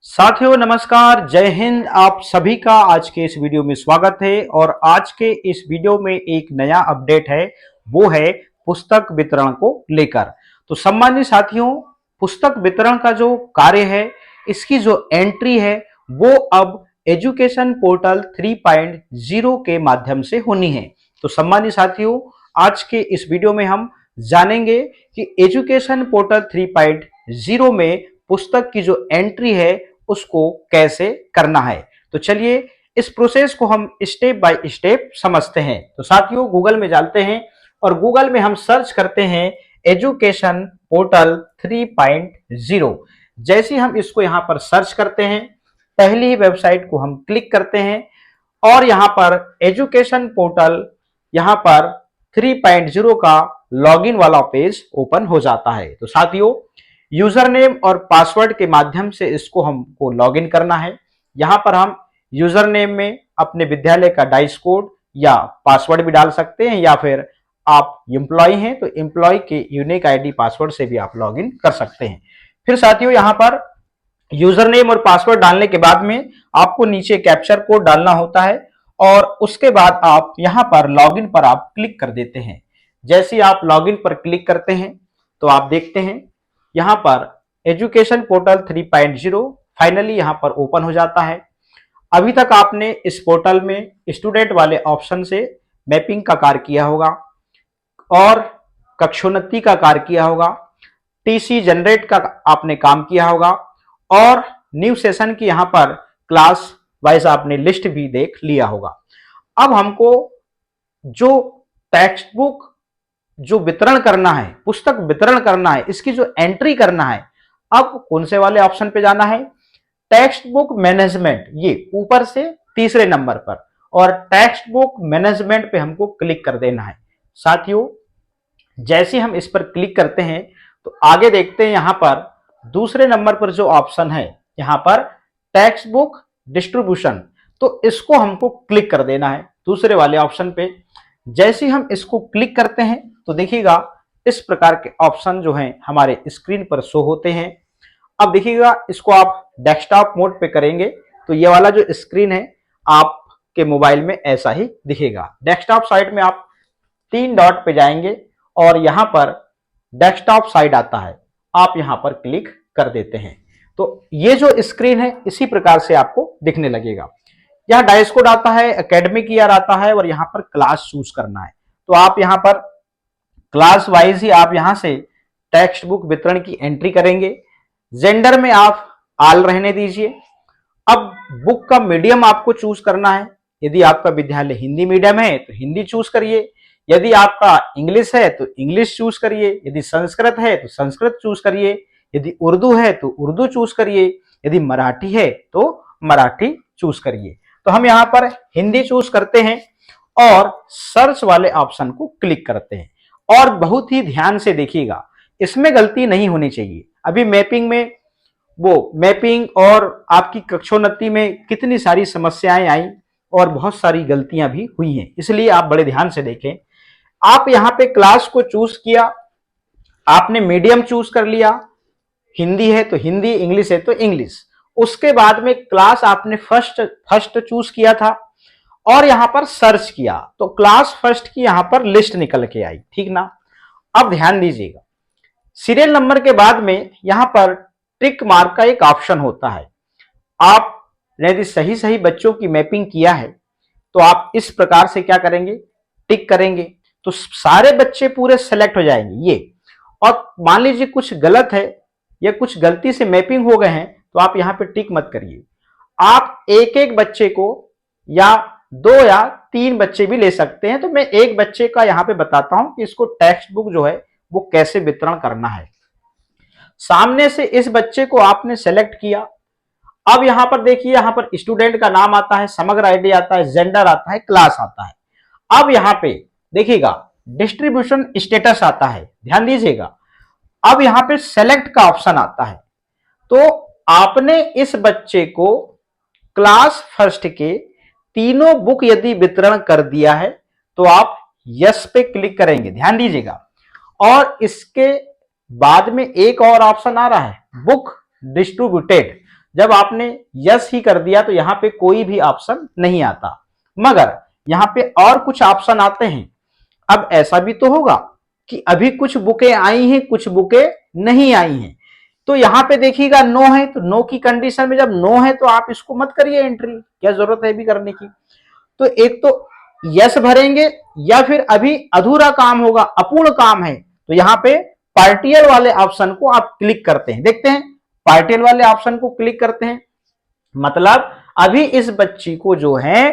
साथियों नमस्कार, जय हिंद। आप सभी का आज के इस वीडियो में स्वागत है। और आज के इस वीडियो में एक नया अपडेट है, वो है पुस्तक वितरण को लेकर। तो सम्मानित साथियों, पुस्तक वितरण का जो कार्य है, इसकी जो एंट्री है वो अब एजुकेशन पोर्टल 3.0 के माध्यम से होनी है। तो सम्मानित साथियों, आज के इस वीडियो में हम जानेंगे कि एजुकेशन पोर्टल 3.0 में पुस्तक की जो एंट्री है उसको कैसे करना है। तो चलिए इस प्रोसेस को हम स्टेप बाय स्टेप समझते हैं। तो साथियों, गूगल में जाते हैं और गूगल में हम सर्च करते हैं एजुकेशन पोर्टल 3.0। जैसे हम इसको यहां पर सर्च करते हैं, पहली ही वेबसाइट को हम क्लिक करते हैं और यहां पर एजुकेशन पोर्टल यहां पर 3.0 का लॉगिन वाला पेज ओपन हो जाता है। तो साथियों, यूजर नेम और पासवर्ड के माध्यम से इसको हमको लॉगिन करना है। यहां पर हम यूजर नेम में अपने विद्यालय का डाइस कोड या पासवर्ड भी डाल सकते हैं, या फिर आप एम्प्लॉय हैं तो एम्प्लॉय के यूनिक आईडी पासवर्ड से भी आप लॉगिन कर सकते हैं। फिर साथियों, यहां पर यूजर नेम और पासवर्ड डालने के बाद में आपको नीचे कैप्चर कोड डालना होता है और उसके बाद आप यहां पर लॉगिन पर आप क्लिक कर देते हैं। जैसे आप लॉगिन पर क्लिक करते हैं तो आप देखते हैं यहां पर एजुकेशन पोर्टल 3.0 फाइनली यहां पर ओपन हो जाता है। अभी तक आपने इस पोर्टल में स्टूडेंट वाले ऑप्शन से मैपिंग का कार्य किया होगा और कक्षोन्नति का कार्य किया होगा, टीसी जनरेट का आपने काम किया होगा और न्यू सेशन की यहां पर क्लास वाइज आपने लिस्ट भी देख लिया होगा। अब हमको जो टेक्स्ट बुक जो वितरण करना है, पुस्तक वितरण करना है, इसकी जो एंट्री करना है, अब कौन से वाले ऑप्शन पे जाना है? टेक्स्ट बुक मैनेजमेंट, ये ऊपर से तीसरे नंबर पर, और टेक्स्ट बुक मैनेजमेंट पे हमको क्लिक कर देना है। साथियों, जैसे हम इस पर क्लिक करते हैं तो आगे देखते हैं यहां पर दूसरे नंबर पर जो ऑप्शन है, यहां पर टेक्स्ट बुक डिस्ट्रीब्यूशन, तो इसको हमको क्लिक कर देना है दूसरे वाले ऑप्शन पे। जैसे हम इसको क्लिक करते हैं तो देखिएगा इस प्रकार के ऑप्शन जो हैं हमारे स्क्रीन पर शो होते हैं। अब देखिएगा इसको आप डेस्कटॉप मोड पे करेंगे तो ये वाला जो स्क्रीन है आपके मोबाइल में ऐसा ही दिखेगा। डेस्कटॉप साइड में आप 3 डॉट पे जाएंगे और यहां पर डेस्कटॉप साइड आता है, आप यहां पर क्लिक कर देते हैं तो ये जो स्क्रीन है इसी प्रकार से आपको दिखने लगेगा। यहाँ डाइस कोड आता है, एकेडमिक ईयर आता है और यहाँ पर क्लास चूज करना है। तो आप यहाँ पर क्लास वाइज ही आप यहाँ से टेक्स्ट बुक वितरण की एंट्री करेंगे। जेंडर में आप आल रहने दीजिए। अब बुक का मीडियम आपको चूज करना है। यदि आपका विद्यालय हिंदी मीडियम है तो हिंदी चूज करिए, यदि आपका इंग्लिश है तो इंग्लिश चूज करिए, यदि संस्कृत है तो संस्कृत चूज करिए, यदि उर्दू है तो उर्दू चूज करिए, यदि मराठी है तो मराठी चूज करिए। तो हम यहाँ पर हिंदी चूज करते हैं और सर्च वाले ऑप्शन को क्लिक करते हैं। और बहुत ही ध्यान से देखिएगा, इसमें गलती नहीं होनी चाहिए। अभी मैपिंग में वो मैपिंग और आपकी कक्षोन्नति में कितनी सारी समस्याएं आई और बहुत सारी गलतियां भी हुई हैं, इसलिए आप बड़े ध्यान से देखें। आप यहाँ पे क्लास को चूज किया, आपने मीडियम चूज कर लिया, हिंदी है तो हिंदी, इंग्लिश है तो इंग्लिश। उसके बाद में क्लास आपने फर्स्ट चूज किया था और यहां पर सर्च किया तो क्लास फर्स्ट की यहां पर लिस्ट निकल के आई, ठीक ना। अब ध्यान दीजिएगा, सीरियल नंबर के बाद में यहां पर टिक मार्क का एक ऑप्शन होता है। आप यदि सही सही बच्चों की मैपिंग किया है तो आप इस प्रकार से क्या करेंगे, टिक करेंगे तो सारे बच्चे पूरे सेलेक्ट हो जाएंगे ये। और मान लीजिए कुछ गलत है या कुछ गलती से मैपिंग हो गए हैं तो आप यहां पे टिक मत करिए। आप एक एक बच्चे को या 2 या 3 बच्चे भी ले सकते हैं। तो मैं एक बच्चे का यहां पे बताता हूं कि इसको टेक्स्ट बुक जो है वो कैसे वितरण करना है। सामने से इस बच्चे को आपने सेलेक्ट किया। अब यहां पर देखिए, यहां पर स्टूडेंट का नाम आता है, समग्र आईडी आता है, जेंडर आता है, क्लास आता है। अब यहां पे देखिएगा डिस्ट्रीब्यूशन स्टेटस आता है, ध्यान दीजिएगा। अब यहां पे सेलेक्ट का ऑप्शन आता है। तो आपने इस बच्चे को क्लास फर्स्ट के तीनों बुक यदि वितरण कर दिया है तो आप यस पे क्लिक करेंगे, ध्यान दीजिएगा। और इसके बाद में एक और ऑप्शन आ रहा है, बुक डिस्ट्रीब्यूटेड। जब आपने यस ही कर दिया तो यहां पे कोई भी ऑप्शन नहीं आता, मगर यहां पे और कुछ ऑप्शन आते हैं। अब ऐसा भी तो होगा कि अभी कुछ बुकें आई हैं, कुछ बुकें नहीं आई हैं, तो यहां पे देखिएगा नो है, तो नो की कंडीशन में जब नो है तो आप इसको मत करिए एंट्री, क्या जरूरत है भी करने की। तो एक तो यस भरेंगे या फिर अभी अधूरा काम होगा, अपूर्ण काम है, तो यहां पे पार्टियल वाले ऑप्शन को आप क्लिक करते हैं। देखते हैं, पार्टियल वाले ऑप्शन को क्लिक करते हैं, मतलब अभी इस बच्ची को जो है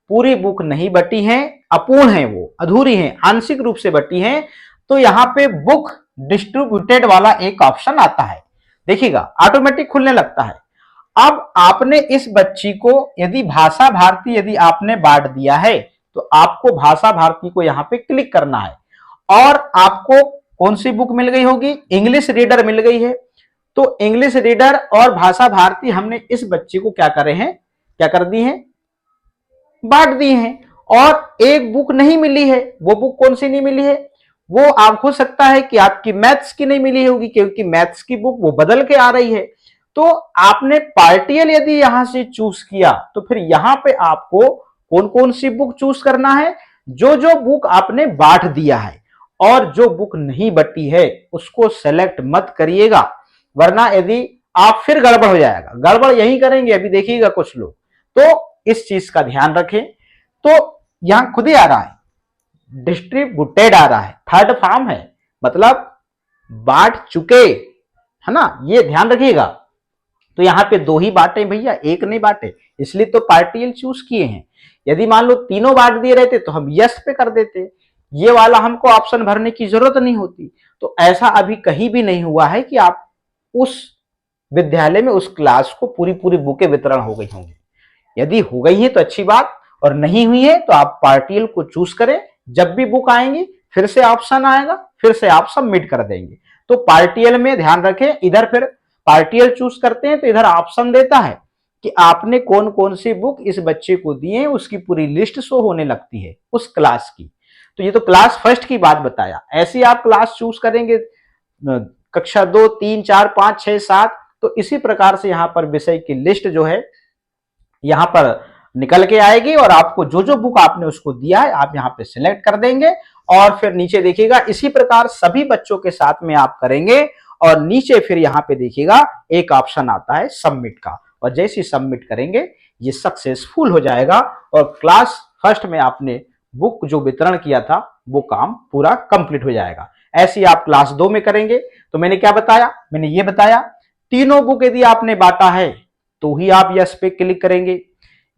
पूरी बुक नहीं बटी है, अपूर्ण है, वो अधूरी है, आंशिक रूप से बटी है, तो यहां पे बुक डिस्ट्रीब्यूटेड वाला एक ऑप्शन आता है, देखिएगा ऑटोमेटिक खुलने लगता है। अब आपने इस बच्ची को यदि भाषा भारती यदि आपने बांट दिया है तो आपको भाषा भारती को यहां पे क्लिक करना है, और आपको कौन सी बुक मिल गई होगी, इंग्लिश रीडर मिल गई है। तो इंग्लिश रीडर और भाषा भारती हमने इस बच्ची को क्या करे हैं, क्या कर दी है, बांट दी हैं। और एक बुक नहीं मिली है, वो बुक कौन सी नहीं मिली है, वो आप हो सकता है कि आपकी मैथ्स की नहीं मिली होगी, क्योंकि मैथ्स की बुक वो बदल के आ रही है। तो आपने पार्टियल यदि यहां से चूज किया तो फिर यहां पे आपको कौन कौन सी बुक चूज करना है, जो जो बुक आपने बांट दिया है, और जो बुक नहीं बटी है उसको सेलेक्ट मत करिएगा, वरना यदि आप फिर गड़बड़ हो जाएगा। गड़बड़ यही करेंगे, अभी देखिएगा कुछ लोग, तो इस चीज का ध्यान रखें। तो यहां खुद ही आ रहा है डिस्ट्रीब्यूटेड आ रहा है, थर्ड फॉर्म है, मतलब बांट चुके, है ना, ये ध्यान रखिएगा। तो यहां पे दो ही बांटे भैया, एक नहीं बांटे, इसलिए तो पार्टियल चूज किए हैं। यदि मान लो तीनों बांट दिए रहते तो हम यस पे कर देते, ये वाला हमको ऑप्शन भरने की जरूरत नहीं होती। तो ऐसा अभी कहीं भी नहीं हुआ है कि आप उस विद्यालय में उस क्लास को पूरी पूरी बुकें वितरण हो गई होंगी। यदि हो गई है तो अच्छी बात, और नहीं हुई है तो आप पार्टियल को चूज करें, जब भी बुक आएंगी फिर से ऑप्शन आएगा, फिर से आप सबमिट कर देंगे। तो पार्टियल में ध्यान रखें, इधर फिर पार्टियल चूज करते हैं तो इधर ऑप्शन देता है कि आपने कौन कौन सी बुक इस बच्चे को दी है, उसकी पूरी लिस्ट शो होने लगती है उस क्लास की। तो ये तो क्लास फर्स्ट की बात बताया, ऐसी आप क्लास चूज करेंगे कक्षा 2, 3, 4, 5, 6, 7, तो इसी प्रकार से यहां पर विषय की लिस्ट जो है यहां पर निकल के आएगी, और आपको जो जो बुक आपने उसको दिया है आप यहां पे सिलेक्ट कर देंगे, और फिर नीचे देखिएगा इसी प्रकार सभी बच्चों के साथ में आप करेंगे, और नीचे फिर यहां पे देखिएगा एक ऑप्शन आता है सबमिट का, और जैसे ही सबमिट करेंगे ये सक्सेसफुल हो जाएगा, और क्लास फर्स्ट में आपने बुक जो वितरण किया था वो काम पूरा कंप्लीट हो जाएगा। ऐसे ही आप क्लास 2 में करेंगे। तो मैंने क्या बताया, मैंने ये बताया तीनों बुक यदि आपने बांटा है तो ही आप यस पे क्लिक करेंगे।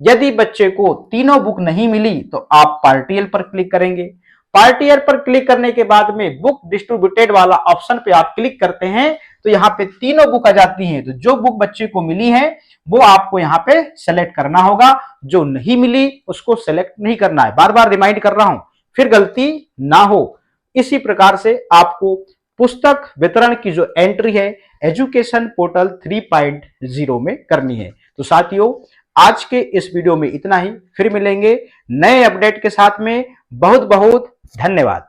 यदि बच्चे को तीनों बुक नहीं मिली तो आप पार्टियल पर क्लिक करेंगे। पार्टियल पर क्लिक करने के बाद में बुक डिस्ट्रीब्यूटेड वाला ऑप्शन पे आप क्लिक करते हैं तो यहाँ पे तीनों बुक आ जाती हैं। तो जो बुक बच्चे को मिली है वो आपको यहाँ पे सेलेक्ट करना होगा, जो नहीं मिली उसको सेलेक्ट नहीं करना है। बार बार रिमाइंड कर रहा हूं, फिर गलती ना हो। इसी प्रकार से आपको पुस्तक वितरण की जो एंट्री है एजुकेशन पोर्टल 3.0 में करनी है। तो साथियों आज के इस वीडियो में इतना ही, फिर मिलेंगे नए अपडेट के साथ में। बहुत बहुत धन्यवाद।